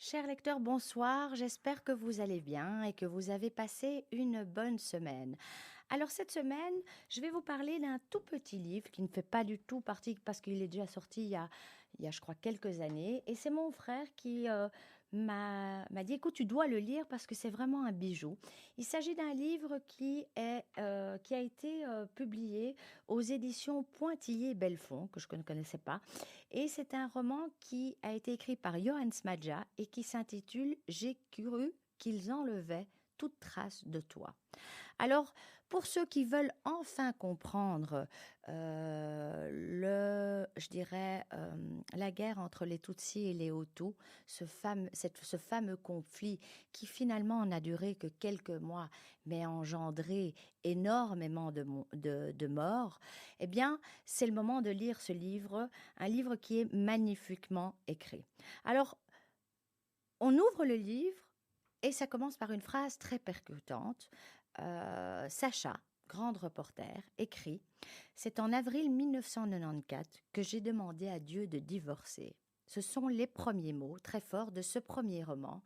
Chers lecteurs, bonsoir. J'espère que vous allez bien et que vous avez passé une bonne semaine. Alors cette semaine, je vais vous parler d'un tout petit livre qui ne fait pas du tout partie parce qu'il est déjà sorti il y a je crois quelques années. Et c'est mon frère qui m'a dit, écoute, tu dois le lire parce que c'est vraiment un bijou. Il s'agit d'un livre qui a été publié aux éditions Pointillé-Belfond, que je ne connaissais pas. Et c'est un roman qui a été écrit par Johannes Smadja et qui s'intitule J'ai cru qu'ils enlevaient toute trace de toi. Alors, pour ceux qui veulent enfin comprendre je dirais, la guerre entre les Tutsis et les Hutus, ce fameux conflit qui finalement n'a duré que quelques mois, mais a engendré énormément de morts, eh bien, c'est le moment de lire ce livre, un livre qui est magnifiquement écrit. Alors, on ouvre le livre et ça commence par une phrase très percutante. Sacha, grande reporter, écrit: c'est en avril 1994 que j'ai demandé à Dieu de divorcer. Ce sont les premiers mots très forts de ce premier roman,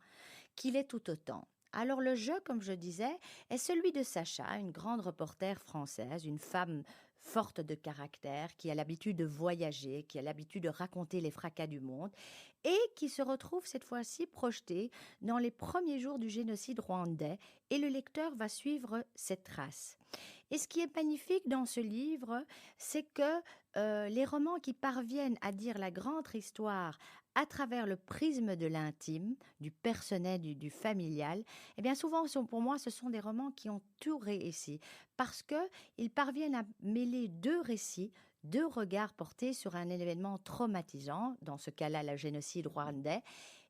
qu'il est tout autant. Alors le jeu, comme je disais, est celui de Sacha, une grande reporter française, une femme forte de caractère, qui a l'habitude de voyager, qui a l'habitude de raconter les fracas du monde, et qui se retrouve cette fois-ci projetée dans les premiers jours du génocide rwandais, et le lecteur va suivre cette trace. Et ce qui est magnifique dans ce livre, c'est que les romans qui parviennent à dire la grande histoire à travers le prisme de l'intime, du personnel, du familial, eh bien souvent, pour moi, ce sont des romans qui ont tout réussi parce qu'ils parviennent à mêler deux récits, deux regards portés sur un événement traumatisant, dans ce cas-là, le génocide rwandais,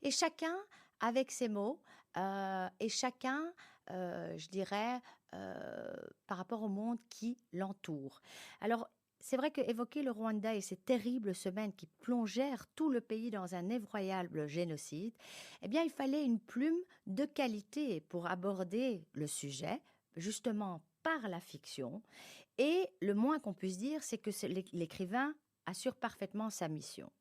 et chacun avec ses mots, et chacun, je dirais, par rapport au monde qui l'entoure. Alors, c'est vrai qu'évoquer le Rwanda et ces terribles semaines qui plongèrent tout le pays dans un effroyable génocide, eh bien, il fallait une plume de qualité pour aborder le sujet, justement par la fiction. Et le moins qu'on puisse dire, c'est que l'écrivain assure parfaitement sa mission.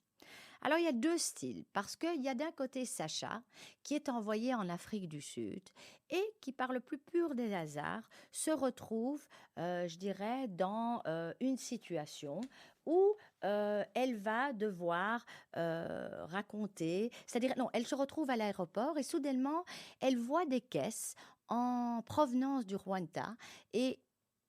Alors il y a deux styles, parce qu'il y a d'un côté Sacha, qui est envoyé en Afrique du Sud et qui, par le plus pur des hasards, se retrouve, je dirais, dans une situation où elle va devoir raconter, c'est-à-dire, non, elle se retrouve à l'aéroport et soudainement, elle voit des caisses en provenance du Rwanda et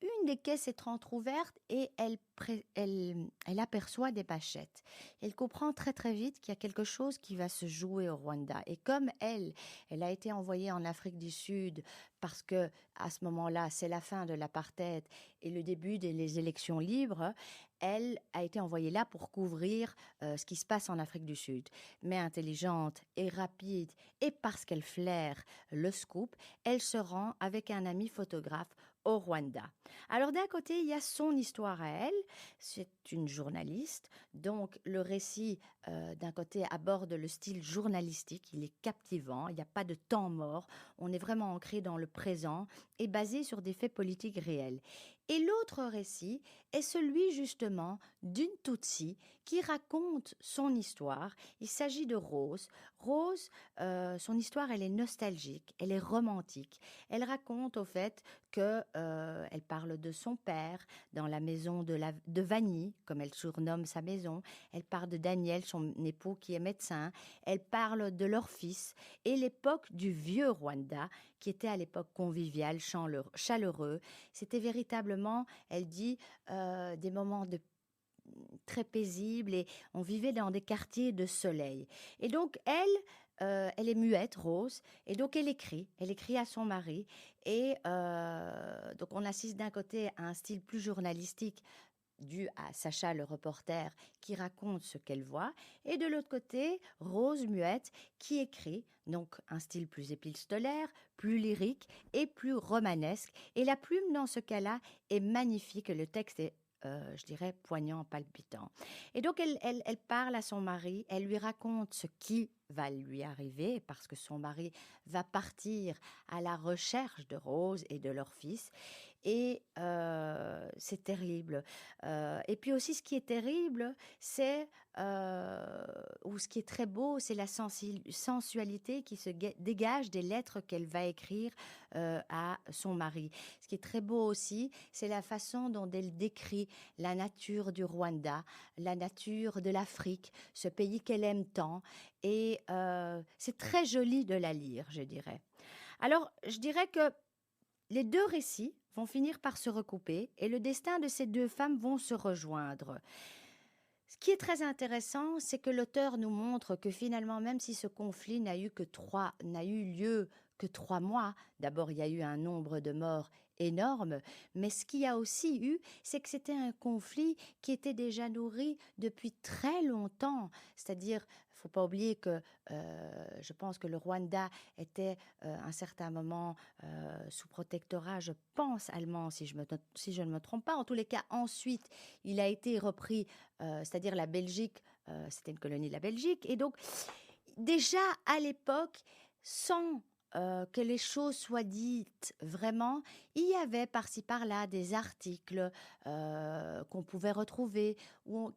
une des caisses est entrouverte et elle aperçoit des bachettes. Elle comprend très très vite qu'il y a quelque chose qui va se jouer au Rwanda. Et comme elle a été envoyée en Afrique du Sud parce que à ce moment-là, c'est la fin de l'apartheid et le début des élections libres, elle a été envoyée là pour couvrir ce qui se passe en Afrique du Sud. Mais intelligente et rapide, et parce qu'elle flaire le scoop, elle se rend avec un ami photographe au Rwanda. Alors d'un côté, il y a son histoire à elle, c'est une journaliste, donc le récit d'un côté aborde le style journalistique, il est captivant, il n'y a pas de temps mort, on est vraiment ancré dans le présent et basé sur des faits politiques réels. Et l'autre récit est celui justement d'une Tutsi qui raconte son histoire. Il s'agit de Rose. Rose, son histoire, elle est nostalgique, elle est romantique. Elle raconte au fait que elle parle de son père dans la maison de Vanny, comme elle surnomme sa maison. Elle parle de Daniel, son époux qui est médecin. Elle parle de leur fils et l'époque du vieux Rwanda, qui était à l'époque convivial, chaleureux. C'était véritablement, elle dit, des moments de très paisibles et on vivait dans des quartiers de soleil. Et donc elle est muette, Rose, et donc elle écrit à son mari et donc on assiste d'un côté à un style plus journalistique dû à Sacha le reporter qui raconte ce qu'elle voit, et de l'autre côté, Rose muette qui écrit, donc un style plus épistolaire, plus lyrique et plus romanesque. Et la plume dans ce cas-là est magnifique, le texte est je dirais, poignant, palpitant. Et donc, elle parle à son mari, elle lui raconte ce qui va lui arriver, parce que son mari va partir à la recherche de Rose et de leur fils. Et c'est terrible. Et puis aussi, ce qui est terrible, c'est, ou ce qui est très beau, c'est la sensualité qui se dégage des lettres qu'elle va écrire à son mari. Ce qui est très beau aussi, c'est la façon dont elle décrit la nature du Rwanda, la nature de l'Afrique, ce pays qu'elle aime tant. Et c'est très joli de la lire, je dirais. Alors, je dirais que les deux récits vont finir par se recouper et le destin de ces deux femmes vont se rejoindre. Ce qui est très intéressant, c'est que l'auteur nous montre que finalement, même si ce conflit n'a eu lieu que 3 mois, d'abord il y a eu un nombre de morts énorme, mais ce qu'il y a aussi eu, c'est que c'était un conflit qui était déjà nourri depuis très longtemps. C'est-à-dire, il ne faut pas oublier que je pense que le Rwanda était à un certain moment sous protectorat, je pense, allemand, si je ne me trompe pas. En tous les cas, ensuite, il a été repris, c'est-à-dire la Belgique, c'était une colonie de la Belgique. Et donc, déjà à l'époque, sans que les choses soient dites vraiment, il y avait par-ci par-là des articles qu'on pouvait retrouver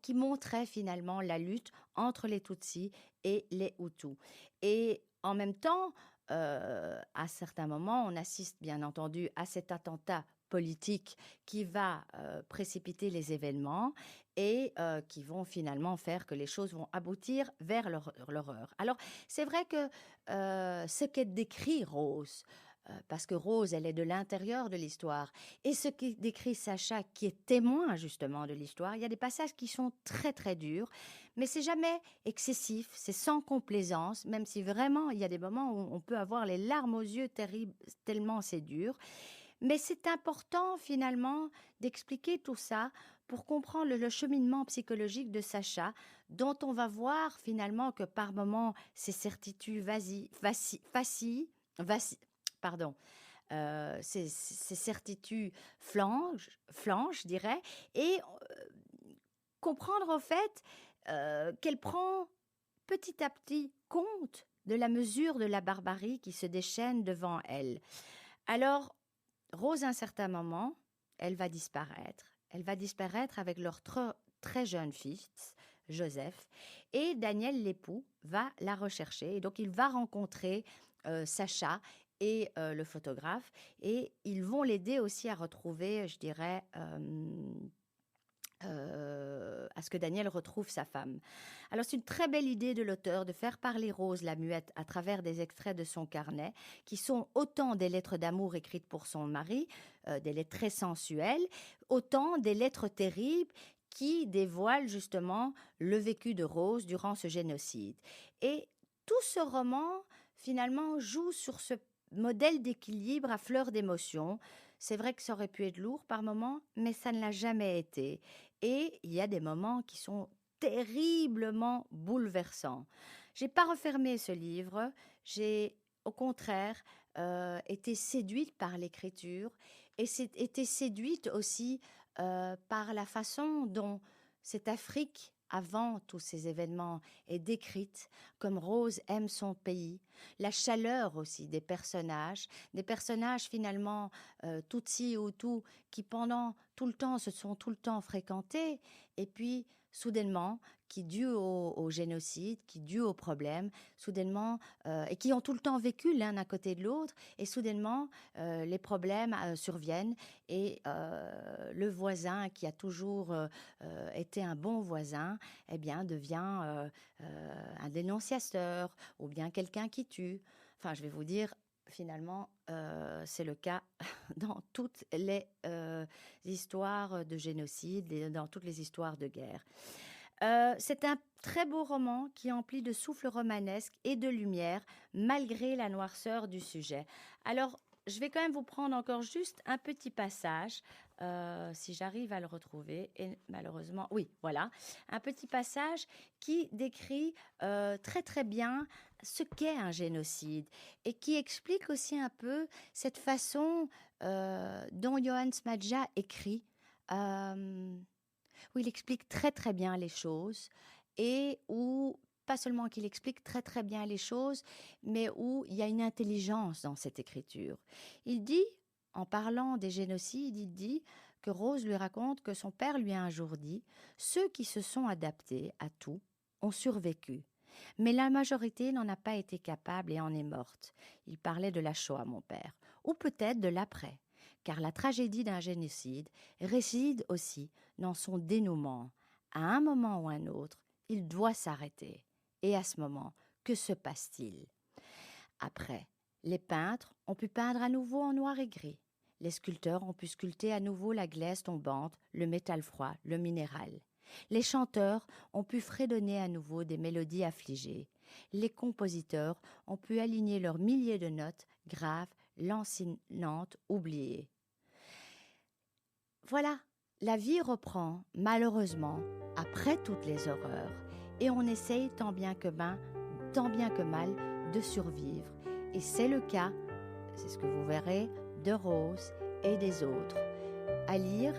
qui montraient finalement la lutte entre les Tutsis et les Hutus. Et en même temps, à certains moments, on assiste bien entendu à cet attentat politique qui va précipiter les événements et qui vont finalement faire que les choses vont aboutir vers l'horreur. Alors, c'est vrai que ce qu'elle décrit Rose, parce que Rose, elle est de l'intérieur de l'histoire, et ce qui décrit Sacha, qui est témoin justement de l'histoire, il y a des passages qui sont très très durs, mais c'est jamais excessif, c'est sans complaisance, même si vraiment il y a des moments où on peut avoir les larmes aux yeux terribles, tellement c'est dur. Mais c'est important finalement d'expliquer tout ça pour comprendre le cheminement psychologique de Sacha, dont on va voir finalement que par moments ses certitudes pardon, ses certitudes flanchent, je dirais, et comprendre au fait qu'elle prend petit à petit compte de la mesure de la barbarie qui se déchaîne devant elle. Alors, Rose, à un certain moment, elle va disparaître. Elle va disparaître avec leur très jeune fils, Joseph, et Daniel, l'époux, va la rechercher. Et donc, il va rencontrer Sacha et le photographe, et ils vont l'aider aussi à retrouver, je dirais, à ce que Daniel retrouve sa femme. Alors c'est une très belle idée de l'auteur de faire parler Rose la muette à travers des extraits de son carnet, qui sont autant des lettres d'amour écrites pour son mari, des lettres très sensuelles, autant des lettres terribles qui dévoilent justement le vécu de Rose durant ce génocide. Et tout ce roman, finalement, joue sur ce modèle d'équilibre à fleur d'émotion. C'est vrai que ça aurait pu être lourd par moments, mais ça ne l'a jamais été. Et il y a des moments qui sont terriblement bouleversants. J'ai pas refermé ce livre, j'ai au contraire été séduite par l'écriture et été séduite aussi par la façon dont cette Afrique, avant tous ces événements, est décrite, comme Rose aime son pays, la chaleur aussi des personnages finalement Tutsi ou Hutu qui pendant tout le temps se sont tout le temps fréquentés et puis soudainement qui dû au génocide, qui dû au problème, soudainement et qui ont tout le temps vécu l'un à côté de l'autre et soudainement les problèmes surviennent et le voisin qui a toujours été un bon voisin, eh bien devient un dénonciateur ou bien quelqu'un qui tue. Enfin, je vais vous dire, finalement, c'est le cas dans toutes les histoires de génocide, dans toutes les histoires de guerre. C'est un très beau roman qui est empli de souffle romanesque et de lumière, malgré la noirceur du sujet. Alors, je vais quand même vous prendre encore juste un petit passage, si j'arrive à le retrouver. Et malheureusement, oui, voilà. Un petit passage qui décrit très très bien ce qu'est un génocide et qui explique aussi un peu cette façon dont Johann Smadja écrit. Où il explique très très bien les choses et où pas seulement qu'il explique très très bien les choses, mais où il y a une intelligence dans cette écriture. Il dit En parlant des génocides, il dit que Rose lui raconte que son père lui a un jour dit « Ceux qui se sont adaptés à tout ont survécu. Mais la majorité n'en a pas été capable et en est morte. » Il parlait de la Shoah, mon père, ou peut-être de l'après, car la tragédie d'un génocide réside aussi dans son dénouement. À un moment ou un autre, il doit s'arrêter. Et à ce moment, que se passe-t-il? Après, les peintres ont pu peindre à nouveau en noir et gris. Les sculpteurs ont pu sculpter à nouveau la glaise tombante, le métal froid, le minéral. Les chanteurs ont pu fredonner à nouveau des mélodies affligées. Les compositeurs ont pu aligner leurs milliers de notes graves, lancinantes, oubliées. Voilà, la vie reprend, malheureusement, après toutes les horreurs, et on essaye tant bien que mal de survivre. Et c'est le cas, c'est ce que vous verrez, de Rose et des autres. À lire